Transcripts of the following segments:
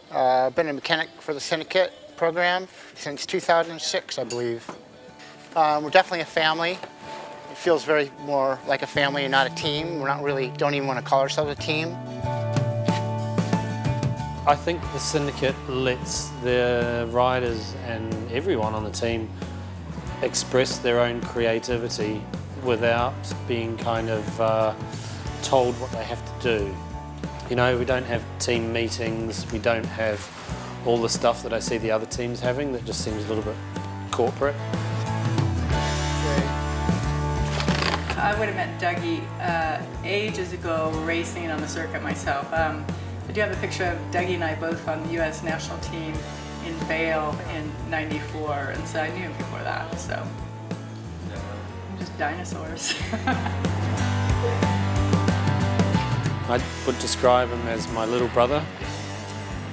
Been a mechanic for the Syndicate program since 2006, I believe. We're definitely a family. It feels very more like a family and not a team. We're not really, don't even want to call ourselves a team. I think the Syndicate lets the riders and everyone on the team express their own creativity without being kind of told what they have to do. You know, we don't have team meetings, we don't have all the stuff that I see the other teams having that just seems a little bit corporate. I would have met Dougie ages ago racing on the circuit myself. I do have a picture of Dougie and I both on the U.S. national team in Vail in '94, and so I knew him before that, so I'm just dinosaurs. I would describe him as my little brother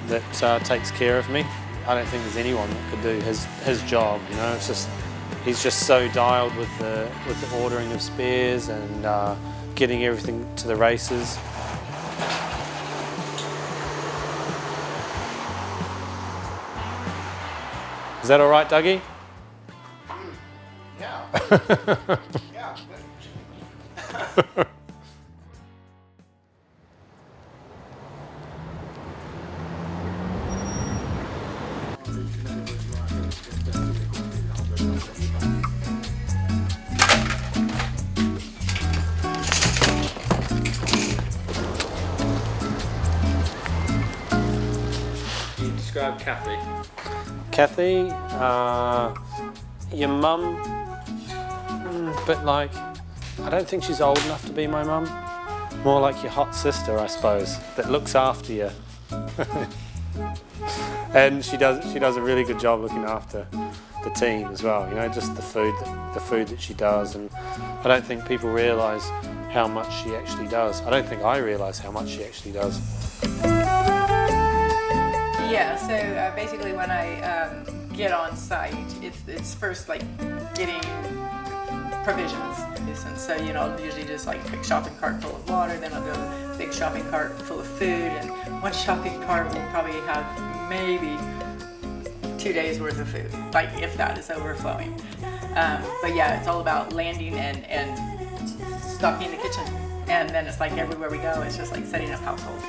that takes care of me. I don't think there's anyone that could do his job, you know. It's just, he's just so dialed with the ordering of spares and getting everything to the races. Is that all right, Dougie? Yeah. Yeah. Can you describe Kathy? Kathy, your mum, but like, I don't think she's old enough to be my mum. More like your hot sister, I suppose, that looks after you. And she does a really good job looking after the team as well. You know, just the food that she does, and I don't think people realise how much she actually does. I don't think I realise how much she actually does. Yeah, so basically when I get on site, it's first like getting provisions. And so, you know, I'll usually just like a big shopping cart full of water, then I'll go a big shopping cart full of food, and one shopping cart will probably have maybe 2 days worth of food, like if that is overflowing. But yeah, it's all about landing and stocking the kitchen. And then it's like everywhere we go, it's just like setting up households.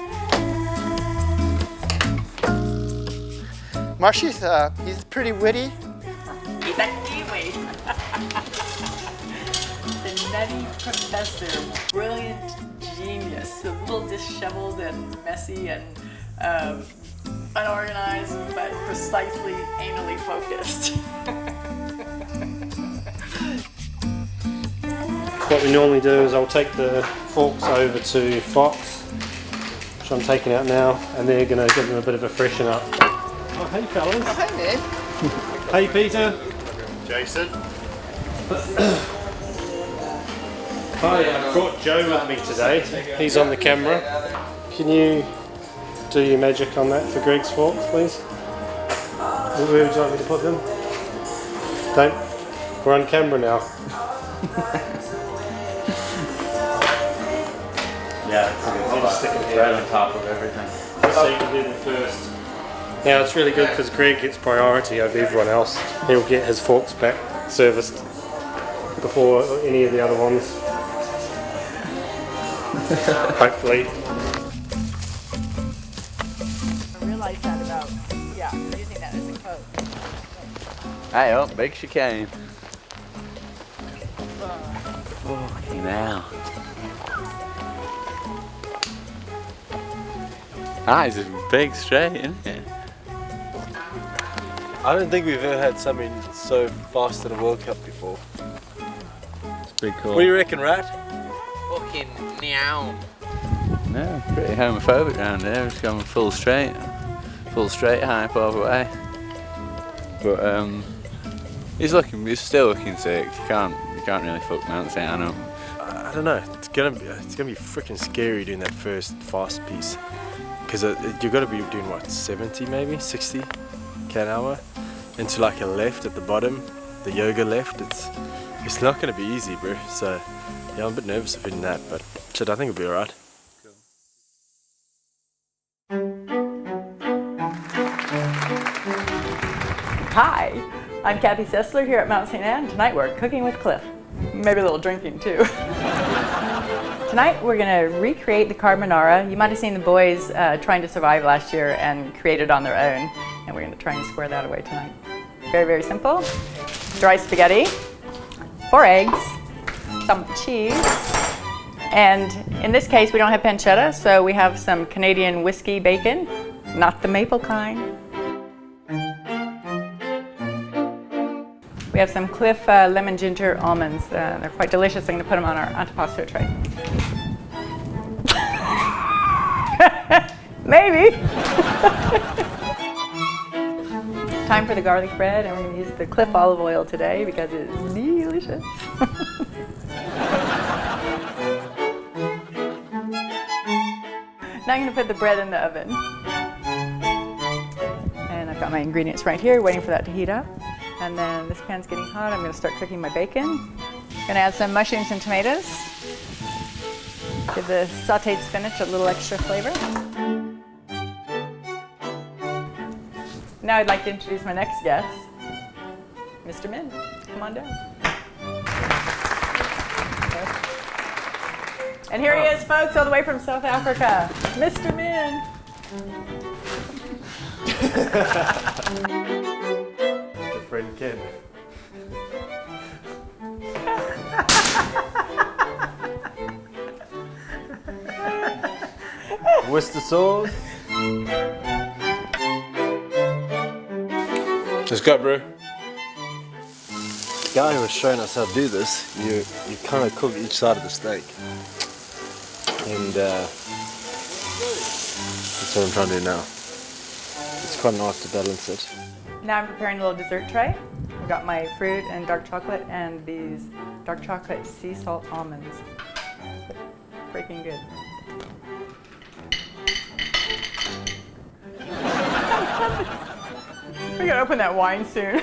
Marshy's, he's pretty witty. He's a kiwi. The nutty professor, brilliant genius, a little disheveled and messy and unorganized, but precisely anally focused. What we normally do is I'll take the forks over to Fox, which I'm taking out now, and they're going to give them a bit of a freshen up. Oh, hey fellas. Oh, hi, man. Hey Peter. Jason. Hi, I brought Joe with me today. He's on the camera. Can you do your magic on that for Greg's forks, please? Where would you like me to put them? Don't. We're on camera now. Yeah, it's a good spot. Stick it Right on top of everything. So you can do them first. Now it's really good because Greg gets priority over everyone else. He'll get his forks back serviced before any of the other ones. Hopefully. I realized that about, yeah, using that as a coat. Hey up, big chicane. Fucking hell. Ah, it's a big straight, isn't it? I don't think we've ever had something so fast in a World Cup before. It's pretty cool. What do you reckon, Rat? Fucking meow. No, pretty homophobic round there. It's going full straight hype all the way. But he's still looking sick. You can't really fuck Mont-Sainte-Anne up. I don't know. It's gonna be freaking scary doing that first fast piece, because you're gonna be doing what, 70 maybe 60 km/h into like a left at the bottom, the yoga left. It's not gonna be easy, bro. So yeah, I'm a bit nervous of hitting that, but shit, I think it'll be alright. I'm Kathy Sessler here at Mont-Sainte-Anne. Tonight we're cooking with Cliff. Maybe a little drinking too. Tonight we're going to recreate the carbonara. You might have seen the boys trying to survive last year and create it on their own. And we're going to try and square that away tonight. Very, very simple. Dry spaghetti, 4 eggs, some cheese, and in this case we don't have pancetta, so we have some Canadian whiskey bacon, not the maple kind. We have some Cliff lemon ginger almonds. They're quite delicious. I'm going to put them on our antipasto tray. Maybe. Time for the garlic bread, and we're going to use the Cliff olive oil today because it's delicious. Now I'm going to put the bread in the oven. And I've got my ingredients right here, waiting for that to heat up. And then this pan's getting hot. I'm going to start cooking my bacon. I'm going to add some mushrooms and tomatoes. Give the sauteed spinach a little extra flavor. Now I'd like to introduce my next guest, Mr. Min. Come on down. And here he is, folks, all the way from South Africa, Mr. Min. Your friend Ken. Worcester sauce. Let's go, bro. The guy who was showing us how to do this, you kind of cook each side of the steak. And that's what I'm trying to do now. It's quite nice to balance it. Now I'm preparing a little dessert tray. I've got my fruit and dark chocolate and these dark chocolate sea salt almonds. Freaking good. We're gonna open that wine soon.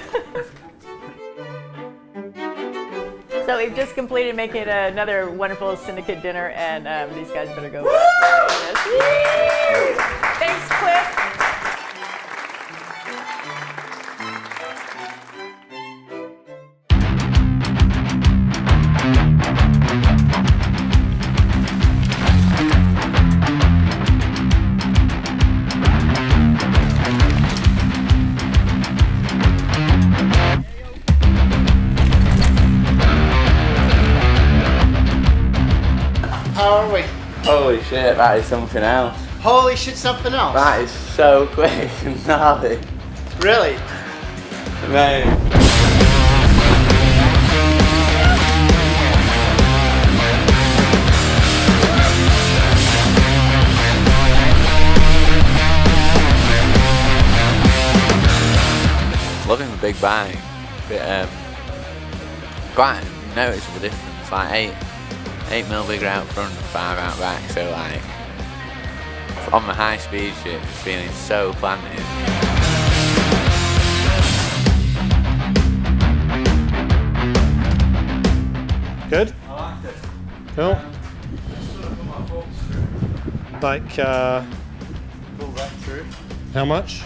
So we've just completed making another wonderful Syndicate dinner, and these guys better go. Yes. Thanks, Cliff. How are we? Holy shit, that is something else. Holy shit, something else. That is so quick and gnarly. Really? Mate. Loving the big bag. Bit, quite noticeable difference. Like 8mm bigger out front, 5 out back. So like on the high speed shit, it's feeling so planted. Good? I liked it. Cool. Like, Pull that through. how much?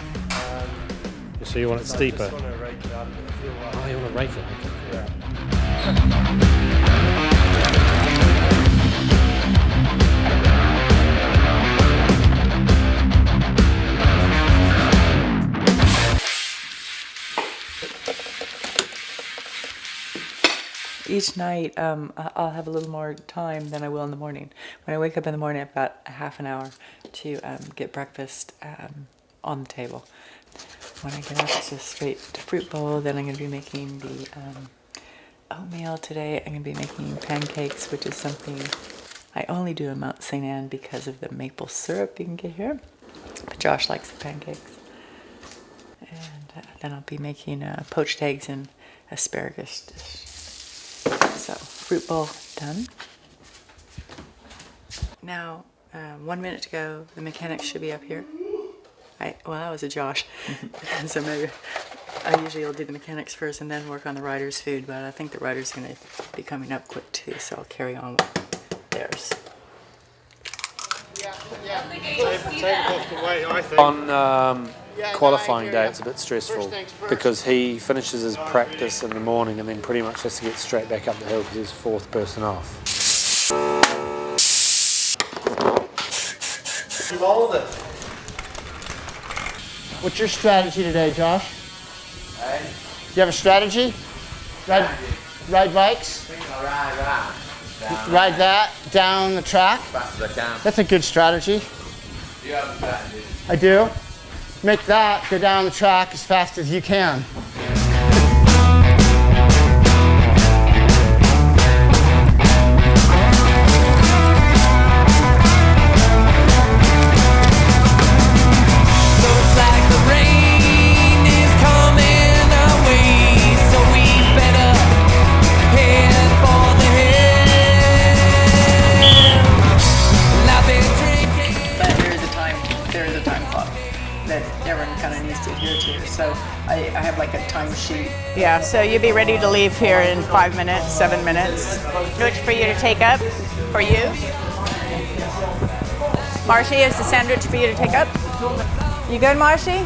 So you want it steeper? I just want to rake it out a bit. I feel like Oh, you want to rake it? yeah. Each night, I'll have a little more time than I will in the morning. When I wake up in the morning, I've got a half an hour to get breakfast on the table. When I get up, it's just straight to fruit bowl. Then I'm going to be making the oatmeal today. I'm going to be making pancakes, which is something I only do in Mont-Sainte-Anne because of the maple syrup you can get here. But Josh likes the pancakes. And then I'll be making poached eggs and asparagus dish. So, fruit bowl done. Now, 1 minute to go. The mechanics should be up here. Well, that was a Josh. So maybe I usually will do the mechanics first and then work on the riders' food, but I think the riders are going to be coming up quick too, so I'll carry on with theirs. Yeah. On Yeah, no, qualifying I hear day, ya. it's a bit stressful First things first. because he finishes his practice in the morning and then pretty much has to get straight back up the hill because he's fourth person off. What's your strategy today, Josh? You have a strategy? Ride bikes? Ride that down the track? Fast as I can. That's a good strategy. You have a strategy. I do. Make that go down the track as fast as you can. Looks like the rain is coming our way, so we better head for the hills. I've been drinking. But there is a time clock that everyone kind of needs to adhere to. So I have like a time sheet. Yeah, so you'll be ready to leave here in 5 minutes, 7 minutes. Which for you to take up? For you? Marshy, is the sandwich for you to take up? You good, Marshy?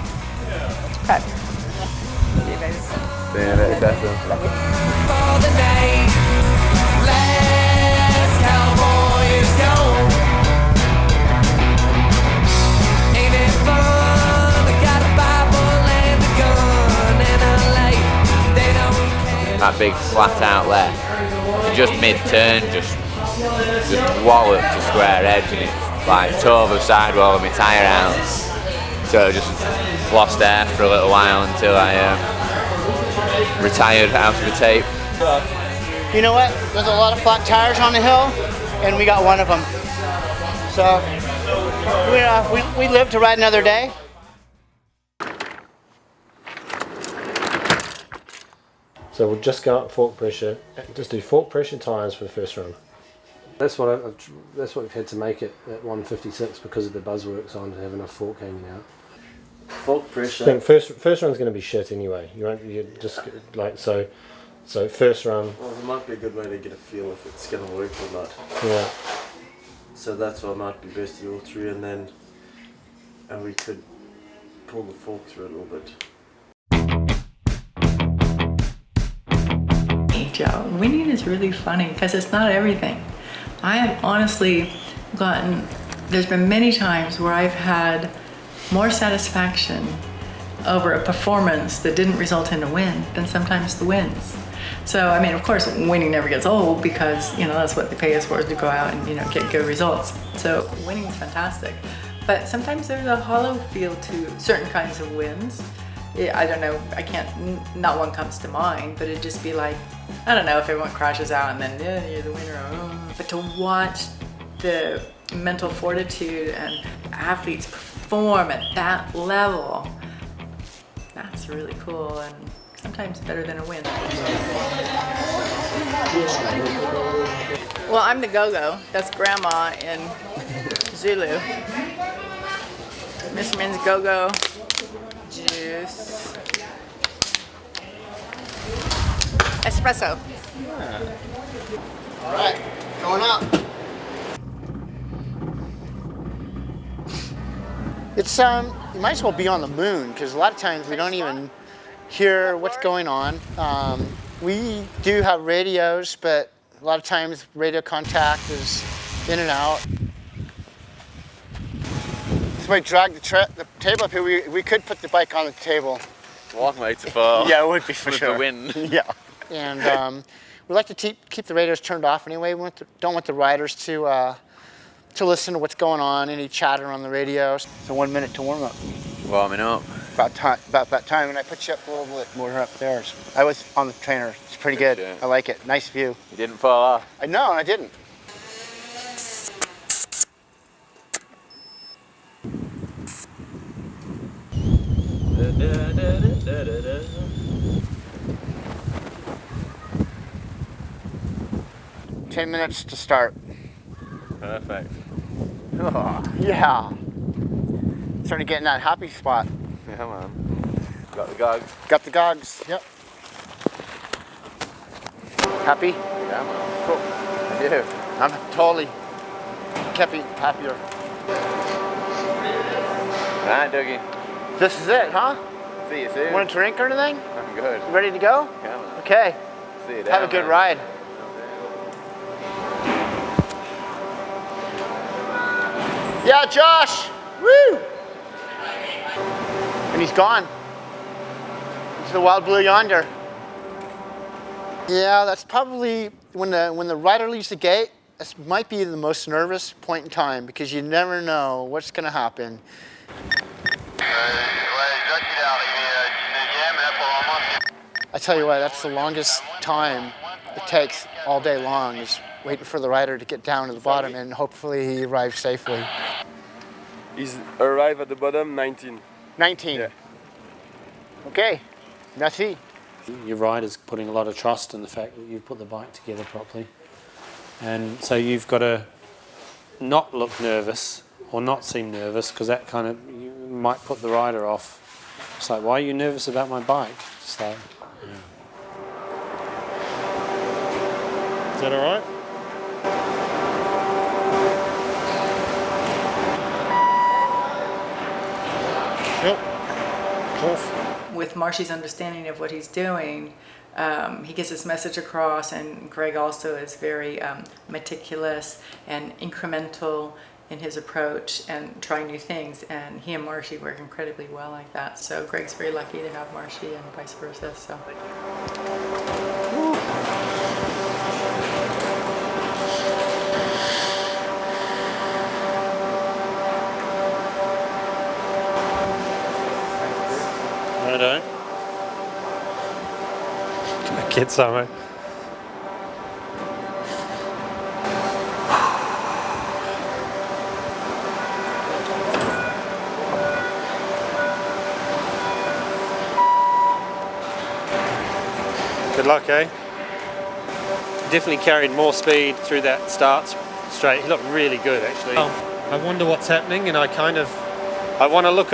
Okay. You guys. Yeah, definitely. For the night, last cowboy is gone. Ain't it fun? I got a Bible and a gun and a light. They don't care. That big flat outlet, just mid-turn, just walloped to square edge, and it like tore the sidewall of my tyre out. So I just lost air for a little while until I retired out of the tape. You know what? There's a lot of flat tires on the hill, and we got one of them. So we live to ride another day. So we'll just go up fork pressure, just do fork pressure tyres for the first run. That's what we've had to make it at 156 because of the buzzworks on to have enough fork hanging out. Fork pressure. I think first run's going to be shit anyway. You just like so first run. Well, it might be a good way to get a feel if it's going to work or not. Yeah. So that's why it might be best to go through, and we could pull the fork through a little bit. Joe, winning is really funny because it's not everything. I have honestly there's been many times where I've had more satisfaction over a performance that didn't result in a win than sometimes the wins. So, I mean, of course, winning never gets old because, that's what they pay us for, is to go out and, get good results. So winning is fantastic. But sometimes there's a hollow feel to certain kinds of wins. I don't know, not one comes to mind, but it'd just be like, I don't know, if everyone crashes out and then, yeah, you're the winner. But to watch the mental fortitude and athletes perform at that level, that's really cool and sometimes better than a win. Well, I'm the go-go. That's Grandma in Zulu. Mr. Min's go-go. Juice. Espresso. All right, going up. It's you might as well be on the moon because a lot of times we don't even hear what's going on. We do have radios, but a lot of times radio contact is in and out. Somebody dragged the table up here. We could put the bike on the table. One way to fall. Yeah, it would be for with sure. the wind. Yeah, and we like to keep the radios turned off anyway. We don't want the riders to listen to what's going on, any chatter on the radios. So 1 minute to warm up. Warming up. About that time, and I put you up a little bit more up there. I was on the trainer. It's pretty good. Yeah. I like it. Nice view. You didn't fall off. No, I didn't. "10 minutes to start." Perfect. Oh, yeah. Starting to get in that happy spot. Yeah, man. Got the gogs. Got the gogs. Yep. Happy? Yeah, man. Cool. Yeah. I'm totally happier. Right, Dougie. This is it, huh? See you soon. Want a drink or anything? I'm good. You ready to go? Come on. Okay. See you down Have a good there. ride. Yeah, Josh! Woo! And he's gone. Into the wild blue yonder. Yeah, that's probably when the rider leaves the gate. This might be the most nervous point in time because you never know what's going to happen. I tell you what, that's the longest time it takes all day long is waiting for the rider to get down to the bottom and hopefully he arrives safely. He's arrived at the bottom 19. 19. Yeah. Okay, merci. Your rider's putting a lot of trust in the fact that you've put the bike together properly. And so you've got to not look nervous or not seem nervous because that kind of, you might put the rider off. It's like, why are you nervous about my bike? It's like, yeah. Is that all right? Yep. Off. With Marshy's understanding of what he's doing, he gets his message across, and Greg also is very meticulous and incremental in his approach and trying new things, and he and Marshy work incredibly well like that. So Greg's very lucky to have Marshy and vice versa. So. Righto. Get somewhere. Good luck, eh? Definitely carried more speed through that start straight. He looked really good, actually. I wonder what's happening, and I want to look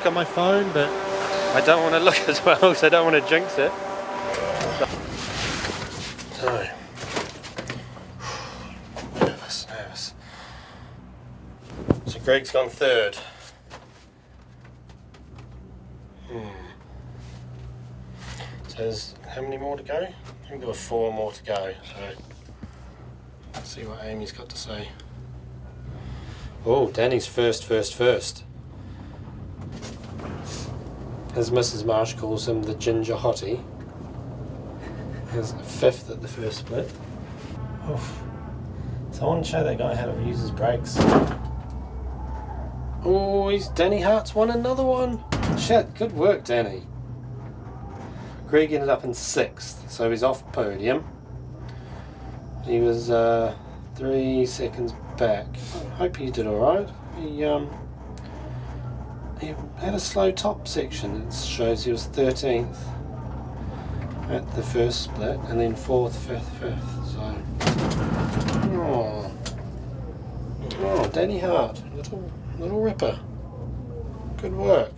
at my phone, but I don't want to look as well because I don't want to jinx it. So, nervous. So Greg's gone third. So there's how many more to go? I think there were 4 more to go. So let's see what Amy's got to say. Oh, Danny's first. As Mrs. Marsh calls him, the ginger hottie. He's 5th at the first split. Oof. So I want to show that guy how to use his brakes. Oh, Danny Hart's won another one. Shit, good work, Danny. Greg ended up in 6th, so he's off podium. He was 3 seconds back. I hope he did alright. He had a slow top section. It shows he was 13th at the first split, and then 4th, 5th. So, oh, Danny Hart, little ripper. Good work.